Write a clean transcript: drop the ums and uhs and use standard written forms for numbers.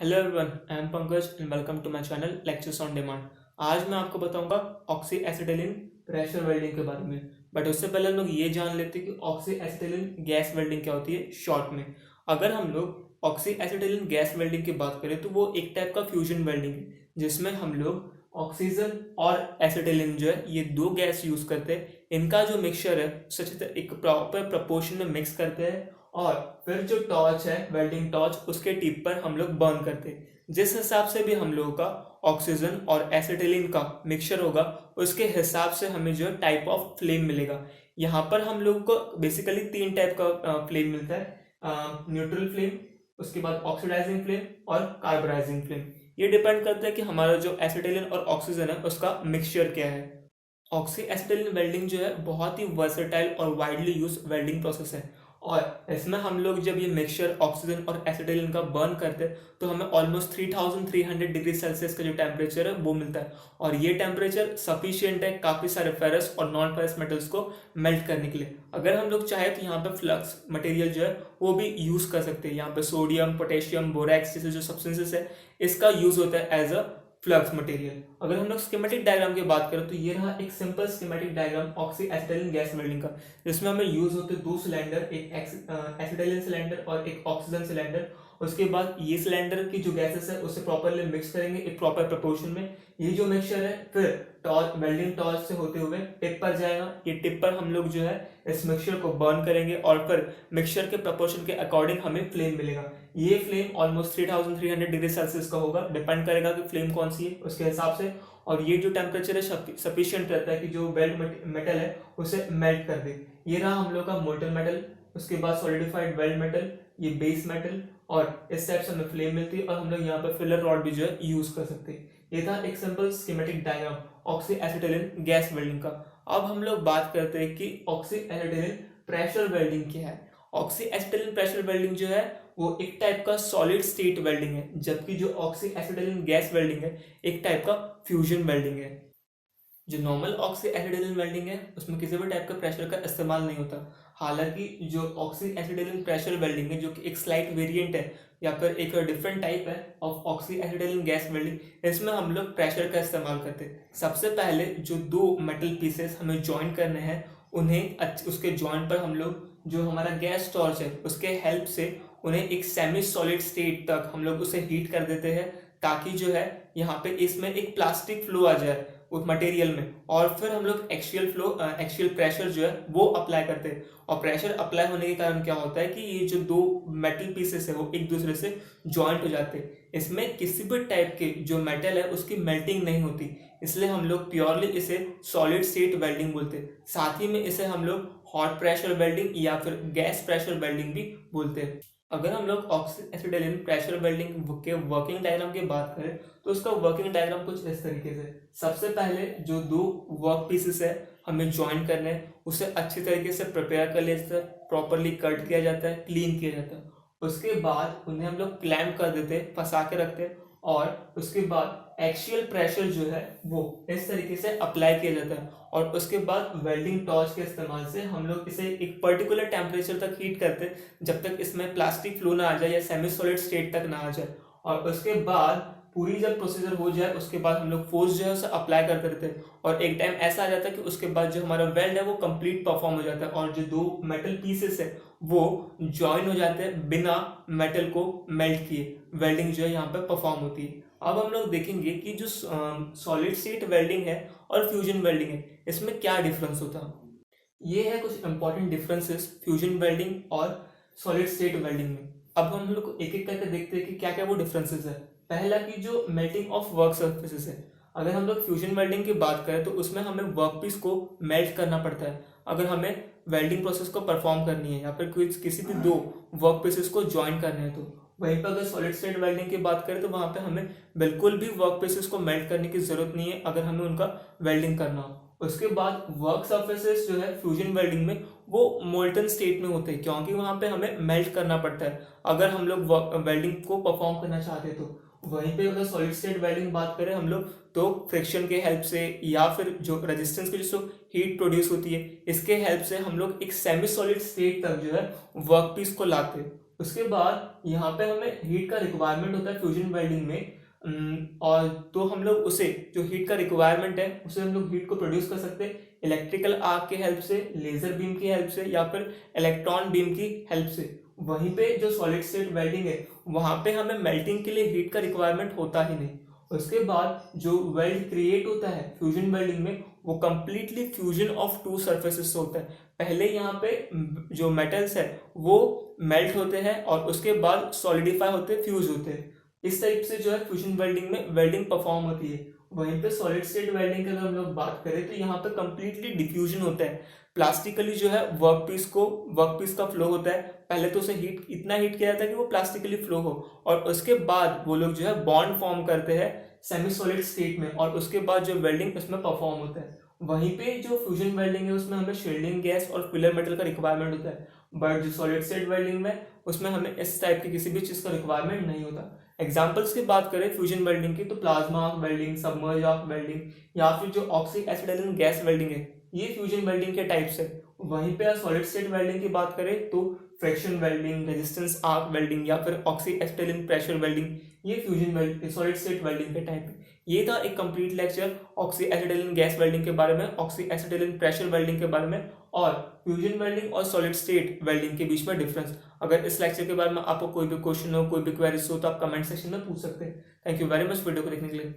Hello everyone, I am Pankaj and welcome to my channel lectures on demand. आज मैं आपको बताऊंगा ऑक्सी एसिटिलीन प्रेशर वेल्डिंग के बारे में। बट उससे पहले हम लोग ये जान लेते हैं कि ऑक्सी एसिटिलीन गैस वेल्डिंग क्या होती है शॉर्ट में। अगर हम लोग ऑक्सी एसिटिलीन गैस वेल्डिंग की बात करें तो वो एक टाइप का फ्यूजन वेल्डिंग है, जिसमें हम लोग ऑक्सीजन और एसिटिलीन जो है ये दो गैस यूज करते हैं। इनका जो मिक्सचर है सच एक प्रॉपर प्रपोर्शन में मिक्स करते हैं और फिर जो टॉर्च है वेल्डिंग टॉर्च उसके टिप पर हम लोग बर्न करते हैं। जिस हिसाब से भी हम लोगों का ऑक्सीजन और एसिटिलीन का मिक्सचर होगा उसके हिसाब से हमें जो टाइप ऑफ फ्लेम मिलेगा। यहाँ पर हम लोगों को बेसिकली तीन टाइप का फ्लेम मिलता है, न्यूट्रल फ्लेम, उसके बाद ऑक्सीडाइजिंग फ्लेम और कार्बोनाइजिंग फ्लेम। ये डिपेंड करता है कि हमारा जो एसिटिलीन और ऑक्सीजन है उसका मिक्सचर क्या है। ऑक्सी एसिटिलीन वेल्डिंग जो है बहुत ही वर्सेटाइल और वाइडली यूज वेल्डिंग प्रोसेस है और इसमें हम लोग जब ये मिक्सचर ऑक्सीजन और एसिटिलीन का बर्न करते हैं तो हमें ऑलमोस्ट 3300 डिग्री सेल्सियस का जो टेम्परेचर है वो मिलता है। और ये टेम्परेचर सफिशियंट है काफ़ी सारे फेरस और नॉन फेरस मेटल्स को मेल्ट करने के लिए। अगर हम लोग चाहे तो यहाँ पे फ्लक्स मटेरियल जो है वो भी यूज़ कर सकते हैं। यहाँ पे सोडियम, पोटेशियम, बोरैक्स जैसे जो सब्सटेंसेस है इसका यूज़ होता है एज अ फ्लक्स मटेरियल। अगर हम लोग स्कीमेटिक डायग्राम की बात करें तो ये रहा एक simple schematic diagram oxy acetylene gas welding का, जिसमें हमें यूज होते हैं दो सिलेंडर, एक एसिटिलीन सिलेंडर और एक ऑक्सीजन सिलेंडर। उसके बाद ये सिलेंडर की जो गैसेस है उससे प्रॉपरली मिक्स करेंगे एक प्रॉपर प्रोपोर्शन में। ये जो मिक्सचर है फिर टॉर्च वेल्डिंग टॉर्च से होते हुए टिप पर जाएगा। ये टिप पर हम लोग जो है इस मिक्सचर को बर्न करेंगे और फिर मिक्सचर के प्रोपोर्शन के अकॉर्डिंग हमें फ्लेम मिलेगा। ये फ्लेम ऑलमोस्ट 3300 डिग्री सेल्सियस का होगा, डिपेंड करेगा कि फ्लेम कौन सी है उसके हिसाब से। और ये जो टेम्परेचर है सफिशियंट रहता है कि जो वेल्ड मेटल है उसे मेल्ट कर दे। ये रहा हम लोग का मोल्टन मेटल, उसके बाद सॉलिडिफाइड वेल्ड मेटल, ये बेस मेटल, और इस टाइप से हमें फ्लेम मिलती है और हम लोग यहाँ पर फिलर रॉड भी जो है यूज कर सकते हैं। ये था एक simple schematic diagram oxy acetylene gas welding का। अब हम लोग बात करते हैं कि ऑक्सी एसिटिलीन प्रेशर वेल्डिंग क्या है। ऑक्सी एसिटिलीन प्रेशर वेल्डिंग जो है वो एक टाइप का सॉलिड स्टेट वेल्डिंग है, जबकि जो ऑक्सी एसिटिलीन गैस वेल्डिंग है एक टाइप का फ्यूजन वेल्डिंग है। जो नॉर्मल ऑक्सी एसिटिलीन वेल्डिंग है उसमें किसी भी टाइप का प्रेशर का इस्तेमाल नहीं होता। हालांकि जो ऑक्सी एसिटिलीन प्रेशर वेल्डिंग है जो कि एक स्लाइट वेरिएंट है या फिर एक डिफरेंट टाइप है of oxy acetylene gas welding, इसमें हम लोग प्रेशर का इस्तेमाल करते हैं। सबसे पहले जो दो मेटल पीसेस हमें ज्वाइन करने हैं उन्हें उसके ज्वाइंट पर हम लोग जो हमारा गैस टॉर्च है उसके हेल्प से उन्हें एक सेमी सॉलिड स्टेट तक हम लोग उसे हीट कर देते हैं, ताकि जो है यहाँ पे इसमें एक प्लास्टिक फ्लो आ जाए उस मटेरियल में। और फिर हम लोग एक्शियल प्रेशर जो है वो अप्लाई करते हैं। और प्रेशर अप्लाई होने के कारण क्या होता है कि ये जो दो मेटल पीसेस है वो एक दूसरे से ज्वाइंट हो जाते हैं। इसमें किसी भी टाइप के जो मेटल है उसकी मेल्टिंग नहीं होती, इसलिए हम लोग प्योरली इसे सॉलिड स्टेट वेल्डिंग बोलते हैं। साथ ही में इसे हम लोग हॉट प्रेशर वेल्डिंग या फिर गैस प्रेशर वेल्डिंग भी बोलते हैं। अगर हम लोग ऑक्सी एसिटिलीन प्रेशर वेल्डिंग के वर्किंग डायग्राम की बात करें तो उसका वर्किंग डायग्राम कुछ इस तरीके से। सबसे पहले जो दो वर्क पीसेस है हमें ज्वाइन करने हैं, उसे अच्छी तरीके से प्रिपेयर कर लिया जाता है, प्रॉपरली कट किया जाता है, क्लीन किया जाता है। उसके बाद उन्हें हम लोग क्लैम्प कर देते हैं, फंसा के रखते हैं और उसके बाद एक्शियल प्रेशर जो है वो इस तरीके से अप्लाई किया जाता है। और उसके बाद वेल्डिंग टॉर्च के इस्तेमाल से हम लोग इसे एक पर्टिकुलर टेम्परेचर तक हीट करते हैं जब तक इसमें प्लास्टिक फ्लो ना आ जाए या सेमी सॉलिड स्टेट तक ना आ जाए। और उसके बाद पूरी जब प्रोसीजर हो जाए उसके बाद हम लोग फोर्स जो है उसे अप्लाई करते रहते हैं और एक टाइम ऐसा आ जाता है कि उसके बाद जो हमारा वेल्ड है वो कंप्लीट परफॉर्म हो जाता है और जो दो मेटल पीसेस है वो ज्वाइन हो जाते हैं बिना मेटल को मेल्ट किए। वेल्डिंग जो है यहाँ पे परफॉर्म होती है। अब हम लोग देखेंगे कि जो सॉलिड स्टेट वेल्डिंग है और फ्यूजन वेल्डिंग है इसमें क्या डिफरेंस होता है। ये है कुछ इंपॉर्टेंट डिफरेंसेस फ्यूजन वेल्डिंग और सॉलिड स्टेट वेल्डिंग में। अब हम लोग एक एक करके देखते हैं कि क्या क्या वो डिफरेंसेस है। पहला कि जो मेल्टिंग ऑफ वर्क सर्फेसिस है, अगर हम लोग फ्यूजन वेल्डिंग की बात करें तो उसमें हमें वर्कपीस को मेल्ट करना पड़ता है अगर हमें वेल्डिंग प्रोसेस को परफॉर्म करनी है या फिर किसी भी दो वर्क पीसेस को ज्वाइन करने हैं। तो वहीं पर अगर सॉलिड स्टेट वेल्डिंग की बात करें तो वहां पे हमें बिल्कुल भी वर्क पीसेस को मेल्ट करने की जरूरत नहीं है अगर हमें उनका वेल्डिंग करना हो। उसके बाद वर्क सर्फेसेस जो है फ्यूजन वेल्डिंग में वो मोल्टन स्टेट में होते हैं, क्योंकि वहां पे हमें मेल्ट करना पड़ता है अगर हम लोग वेल्डिंग को परफॉर्म करना चाहते हैं। तो वहीं पे अगर सॉलिड स्टेट वेल्डिंग बात करें हम लोग तो फ्रिक्शन के हेल्प से या फिर जो रेजिस्टेंस की जो हीट प्रोड्यूस होती है इसके हेल्प से हम लोग एक सेमी सॉलिड स्टेट तक जो है वर्क पीस को लाते हैं। उसके बाद यहाँ पे हमें हीट का रिक्वायरमेंट होता है फ्यूजन वेल्डिंग में। और तो हम लोग उसे जो हीट का रिक्वायरमेंट है उसे हम लोग हीट को प्रोड्यूस कर सकते हैं इलेक्ट्रिकल आर्क के हेल्प से, लेजर बीम की हेल्प से, या फिर इलेक्ट्रॉन बीम की हेल्प से। वहीं पे जो सॉलिड स्टेट वेल्डिंग है वहां पे हमें मेल्टिंग के लिए हीट का रिक्वायरमेंट होता ही नहीं। उसके बाद जो वेल्ड क्रिएट होता है फ्यूजन वेल्डिंग में वो completely fusion of two surfaces से होता है। पहले यहाँ पे जो मेटल्स है वो मेल्ट होते हैं और उसके बाद सॉलिडिफाई होते हैं, फ्यूज होते हैं। इस टाइप से जो है फ्यूजन वेल्डिंग में वेल्डिंग परफॉर्म होती है। वहीं पे सॉलिड स्टेट वेल्डिंग की अगर हम लोग बात करें तो यहाँ पे कंप्लीटली डिफ्यूजन होता है। प्लास्टिकली जो है वर्कपीस का फ्लो होता है। पहले तो उसे इतना हीट किया जाता है कि वो प्लास्टिकली फ्लो हो, और उसके बाद वो लोग जो है बॉन्ड फॉर्म करते हैं सेमी सॉलिड स्टेट में, और उसके बाद जो वेल्डिंग उसमें परफॉर्म होता है। वहीं पे जो फ्यूजन वेल्डिंग है उसमें हमें शील्डिंग गैस और फिलर मेटल का रिक्वायरमेंट होता है, बट जो सॉलिड स्टेट वेल्डिंग में उसमें हमें इस टाइप की किसी भी चीज़ का रिक्वायरमेंट नहीं होता। एग्जाम्पल्स की बात करें फ्यूजन वेल्डिंग की तो plasma arc welding, submerge arc welding, या फिर जो ऑक्सी एसिटिलीन गैस वेल्डिंग है, ये फ्यूजन वेल्डिंग के टाइप्स है। वहीं पे सॉलिड स्टेट वेल्डिंग की बात करें तो friction welding, resistance arc welding, या फिर ऑक्सी एसिटिलीन प्रेशर वेल्डिंग, ये fusion welding solid state welding के टाइप है। ये था एक complete lecture oxy acetylene gas welding के बारे में, ऑक्सी एसिटिलीन प्रेशर वेल्डिंग के बारे में, और फ्यूजन वेल्डिंग और सॉलिड स्टेट वेल्डिंग के बीच में डिफरेंस। अगर इस लेक्चर के बारे में आपको कोई भी क्वेश्चन हो, कोई भी क्वेरीज हो तो आप कमेंट सेक्शन में पूछ सकते हैं। Thank you very much video को देखने के लिए।